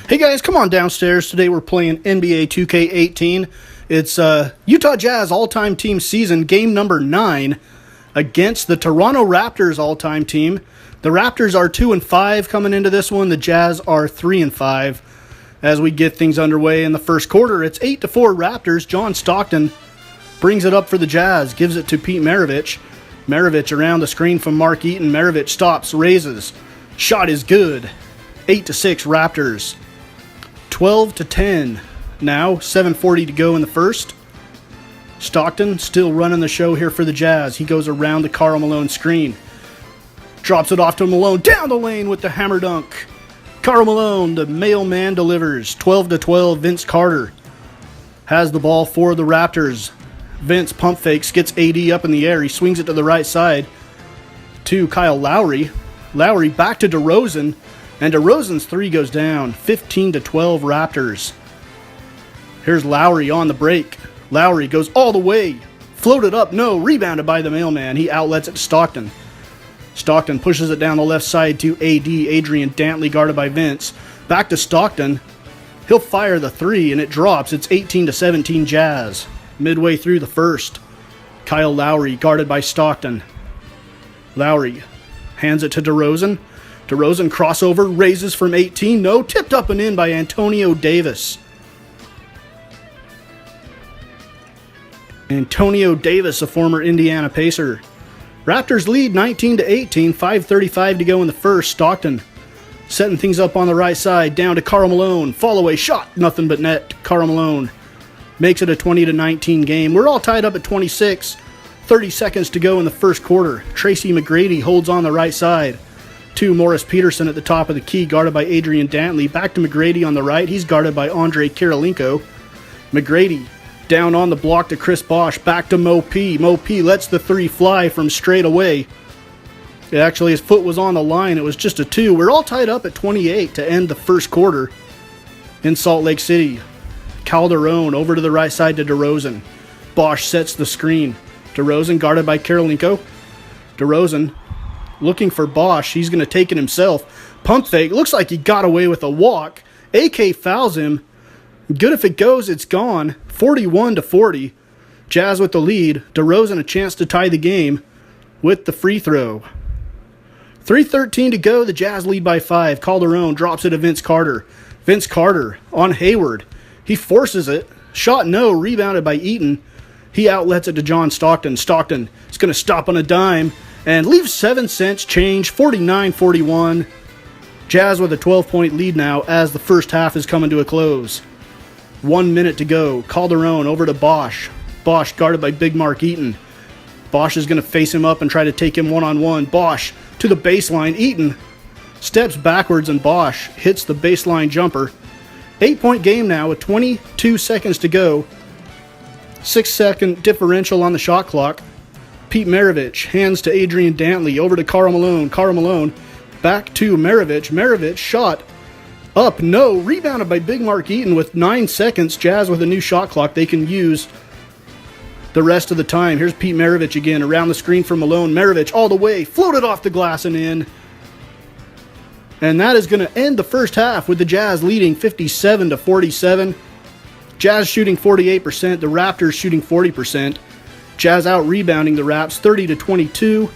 Hey guys, come on downstairs. Today we're playing NBA 2K18. It's Utah Jazz all-time team season, game number 9, against the Toronto Raptors all-time team. The Raptors are 2-5 coming into this one. The Jazz are 3-5. As we get things underway in the first quarter, it's 8-4 Raptors. John Stockton brings it up for the Jazz, gives it to Pete Maravich. Maravich around the screen from Mark Eaton. Maravich stops, raises. Shot is good. 8-6 Raptors. 12-10 now, 7:40 to go in the first. Stockton still running the show here for the Jazz. He goes around the Karl Malone screen. Drops it off to Malone, down the lane with the hammer dunk. Karl Malone, the mailman, delivers. 12-12, Vince Carter has the ball for the Raptors. Vince pump fakes, gets AD up in the air. He swings it to the right side to Kyle Lowry. Lowry back to DeRozan. And DeRozan's three goes down. 15-12 Raptors. Here's Lowry on the break. Lowry goes all the way. Floated up, no. Rebounded by the mailman. He outlets it to Stockton. Stockton pushes it down the left side to AD. Adrian Dantley guarded by Vince. Back to Stockton. He'll fire the three and it drops. It's 18-17 Jazz. Midway through the first. Kyle Lowry guarded by Stockton. Lowry hands it to DeRozan. DeRozan crossover, raises from 18. No, tipped up and in by Antonio Davis. Antonio Davis, a former Indiana Pacer. Raptors lead 19-18, 5:35 to go in the first. Stockton setting things up on the right side, down to Karl Malone. Fall away shot, nothing but net. Karl Malone makes it a 20-19 game. We're all tied up at 26. 30 seconds to go in the first quarter. Tracy McGrady holds on the right side to Morris Peterson at the top of the key, guarded by Adrian Dantley. Back to McGrady on the right. He's guarded by Andre Kirilenko. McGrady down on the block to Chris Bosh. Back to Mo P. Mo P lets the three fly from straight away. Actually, his foot was on the line. It was just a two. We're all tied up at 28 to end the first quarter in Salt Lake City. Calderon over to the right side to DeRozan. Bosh sets the screen. DeRozan guarded by Kirilenko. DeRozan looking for Bosh. He's going to take it himself. Pump fake. Looks like he got away with a walk. AK fouls him. Good if it goes. It's gone. 41-40. Jazz with the lead. DeRozan a chance to tie the game with the free throw. 3:13 to go. The Jazz lead by 5. Calderon drops it to Vince Carter. Vince Carter on Hayward. He forces it. Shot no. Rebounded by Eaton. He outlets it to John Stockton. Stockton is going to stop on a dime and leaves 7 cents change, 49-41. Jazz with a 12-point lead now as the first half is coming to a close. 1 minute to go. Calderon over to Bosh. Bosh guarded by Big Mark Eaton. Bosh is going to face him up and try to take him one-on-one. Bosh to the baseline. Eaton steps backwards and Bosh hits the baseline jumper. 8-point game now with 22 seconds to go. 6-second differential on the shot clock. Pete Maravich hands to Adrian Dantley, over to Karl Malone. Karl Malone back to Maravich. Maravich shot up, no. Rebounded by Big Mark Eaton with 9 seconds. Jazz with a new shot clock. They can use the rest of the time. Here's Pete Maravich again, around the screen for Malone. Maravich all the way, floated off the glass and in. And that is going to end the first half with the Jazz leading 57-47. Jazz shooting 48%, the Raptors shooting 40%. Jazz out rebounding the Raps 30-22.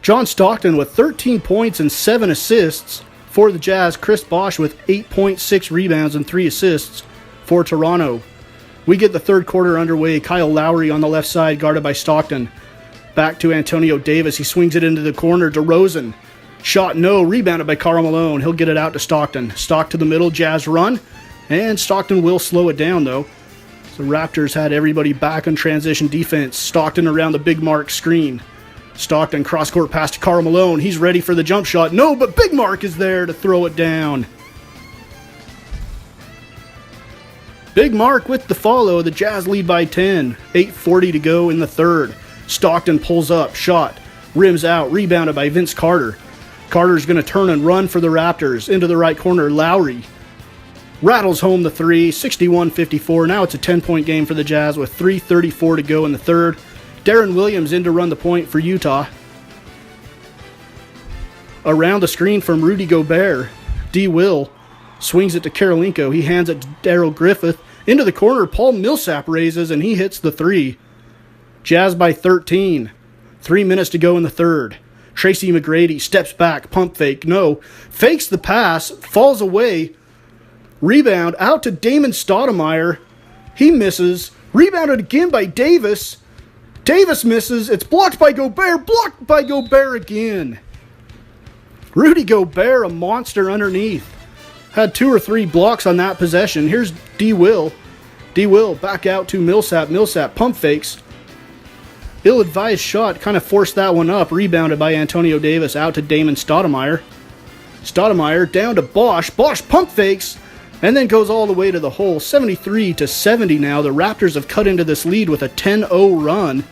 John Stockton with 13 points and 7 assists for the Jazz. Chris Bosh with 8.6 rebounds and 3 assists for Toronto. We get the third quarter underway. Kyle Lowry on the left side, guarded by Stockton. Back to Antonio Davis. He swings it into the corner. DeRozan. Shot no. Rebounded by Karl Malone. He'll get it out to Stockton. Stock to the middle. Jazz run. And Stockton will slow it down, though. The Raptors had everybody back on transition defense. Stockton around the Big Mark screen. Stockton cross-court pass to Karl Malone. He's ready for the jump shot. No, but Big Mark is there to throw it down. Big Mark with the follow. The Jazz lead by 10. 8:40 to go in the third. Stockton pulls up. Shot. Rims out. Rebounded by Vince Carter. Carter's going to turn and run for the Raptors. Into the right corner. Lowry rattles home the three, 61-54. Now it's a 10-point game for the Jazz with 3:34 to go in the third. Darren Williams in to run the point for Utah. Around the screen from Rudy Gobert. D. Will Swings it to Karolinko. He hands it to Daryl Griffith. Into the corner, Paul Millsap raises, and he hits the three. Jazz by 13. 3 minutes to go in the third. Tracy McGrady steps back, pump fake, no. Fakes the pass, falls away. Rebound out to Damon Stoudemire. He misses. Rebounded again by Davis. Davis misses. It's blocked by Gobert. Blocked by Gobert again. Rudy Gobert, a monster underneath. Had 2 or 3 blocks on that possession. Here's D. Will. D. Will back out to Millsap. Millsap pump fakes. Ill-advised shot. Kind of forced that one up. Rebounded by Antonio Davis out to Damon Stoudemire. Stoudemire down to Bosch. Bosch pump fakes. And then goes all the way to the hole. 73-70 now. The Raptors have cut into this lead with a 10-0 run.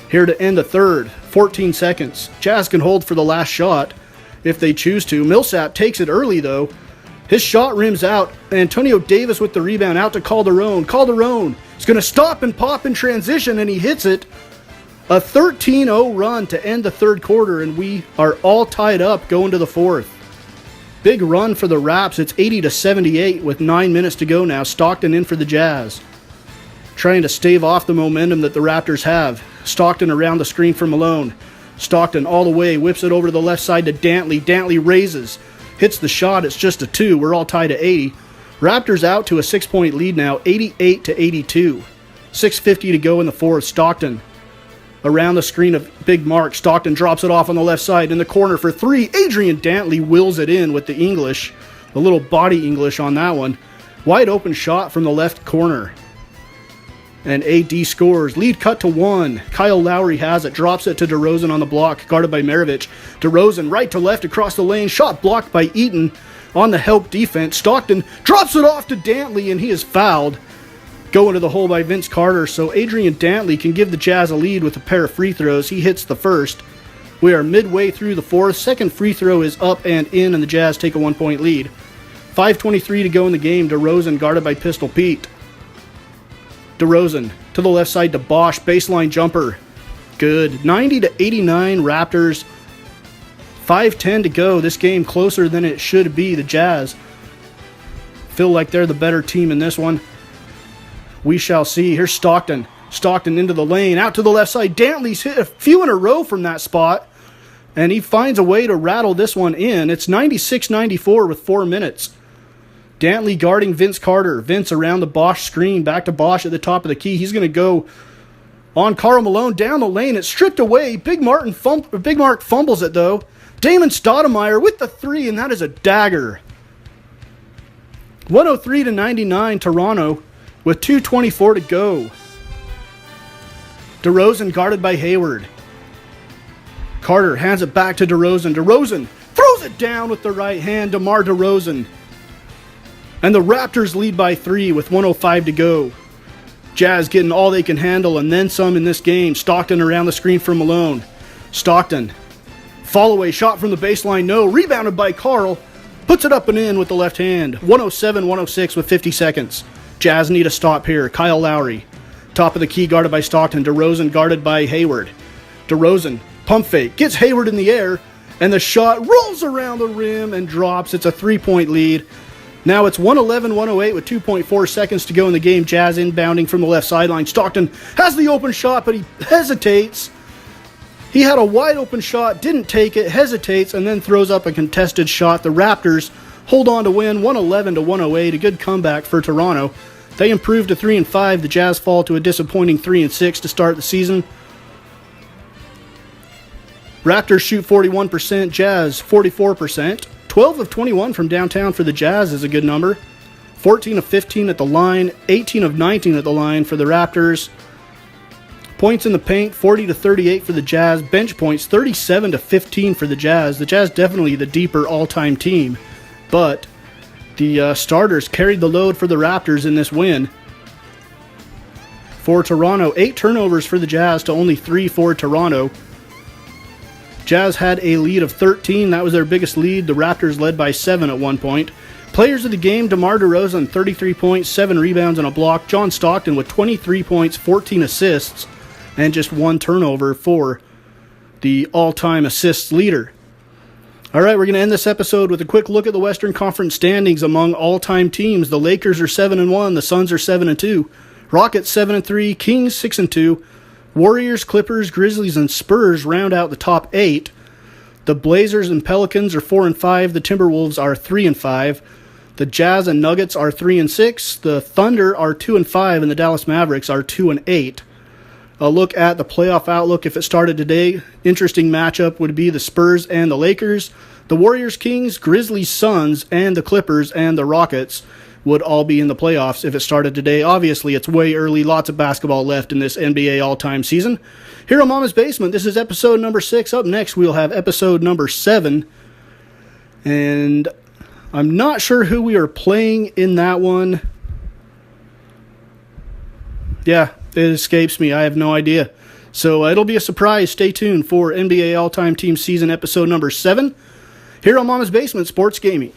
Here to end the third. 14 seconds. Jazz can hold for the last shot if they choose to. Millsap takes it early though. His shot rims out. Antonio Davis with the rebound out to Calderon. Calderon is going to stop and pop in transition, and he hits it. A 13-0 run to end the third quarter, and we are all tied up going to the fourth. Big run for the Raps. It's 80-78 with 9 minutes to go now. Stockton in for the Jazz. Trying to stave off the momentum that the Raptors have. Stockton around the screen for Malone. Stockton all the way, whips it over to the left side to Dantley. Dantley raises. Hits the shot, it's just a 2. We're all tied at 80. Raptors out to a 6-point lead now, 88-82. 6:50 to go in the fourth. Stockton around the screen of Big Mark. Stockton drops it off on the left side in the corner for 3. Adrian Dantley wills it in with the English. The little body English on that one. Wide open shot from the left corner. And AD scores. Lead cut to 1. Kyle Lowry has it. Drops it to DeRozan on the block. Guarded by Maravich. DeRozan right to left across the lane. Shot blocked by Eaton on the help defense. Stockton drops it off to Dantley, and he is fouled. Going to the hole by Vince Carter. So Adrian Dantley can give the Jazz a lead with a pair of free throws. He hits the first. We are midway through the fourth. Second free throw is up and in, and the Jazz take a 1-point lead. 5:23 to go in the game. DeRozan guarded by Pistol Pete. DeRozan to the left side to Bosch. Baseline jumper. Good. 90-89 Raptors. 5:10 to go. This game closer than it should be. The Jazz feel like they're the better team in this one. We shall see. Here's Stockton. Stockton into the lane. Out to the left side. Dantley's hit a few in a row from that spot. And he finds a way to rattle this one in. It's 96-94 with 4 minutes. Dantley guarding Vince Carter. Vince around the Bosch screen. Back to Bosch at the top of the key. He's going to go on Karl Malone down the lane. It's stripped away. Big Mark fumbles it though. Damon Stoudemire with the 3, and that is a dagger. 103-99 Toronto with 2:24 to go. DeRozan guarded by Hayward. Carter hands it back to DeRozan. DeRozan throws it down with the right hand. DeMar DeRozan. And the Raptors lead by 3 with 1:05 to go. Jazz getting all they can handle and then some in this game. Stockton around the screen for Malone. Stockton. Fall away shot from the baseline. No. Rebounded by Carl. Puts it up and in with the left hand. 107-106 with 50 seconds. Jazz need a stop here. Kyle Lowry. Top of the key guarded by Stockton. DeRozan guarded by Hayward. DeRozan. Pump fake. Gets Hayward in the air. And the shot rolls around the rim and drops. It's a 3-point lead. Now it's 111-108 with 2.4 seconds to go in the game. Jazz inbounding from the left sideline. Stockton has the open shot, but he hesitates. He had a wide open shot, didn't take it, hesitates, and then throws up a contested shot. The Raptors hold on to win 111-108. A good comeback for Toronto. They improve to 3-5. The Jazz fall to a disappointing 3-6 to start the season. Raptors shoot 41%, Jazz 44%. 12 of 21 from downtown for the Jazz is a good number. 14 of 15 at the line, 18 of 19 at the line for the Raptors. Points in the paint, 40-38 for the Jazz. Bench points, 37-15 for the Jazz. The Jazz definitely the deeper all-time team, but the starters carried the load for the Raptors in this win. For Toronto, 8 turnovers for the Jazz to only 3 for Toronto. Jazz had a lead of 13. That was their biggest lead. The Raptors led by 7 at one point. Players of the game, DeMar DeRozan, 33 points, 7 rebounds and a block. John Stockton with 23 points, 14 assists, and just 1 turnover for the all-time assists leader. All right, we're going to end this episode with a quick look at the Western Conference standings among all-time teams. The Lakers are 7-1, the Suns are 7-2, Rockets 7-3, Kings 6-2, Warriors, Clippers, Grizzlies, and Spurs round out the top 8. The Blazers and Pelicans are 4-5, the Timberwolves are 3-5, the Jazz and Nuggets are 3-6, the Thunder are 2-5, and the Dallas Mavericks are 2-8. A look at the playoff outlook if it started today. Interesting matchup would be the Spurs and the Lakers. The Warriors, Kings, Grizzlies, Suns, and the Clippers and the Rockets would all be in the playoffs if it started today. Obviously, it's way early. Lots of basketball left in this NBA all-time season. Here on Mama's Basement, this is episode number 6. Up next, we'll have episode number 7. And I'm not sure who we are playing in that one. Yeah, it escapes me. I have no idea. So it'll be a surprise. Stay tuned for NBA All-Time Team Season episode number 7 here on Mama's Basement Sports Gaming.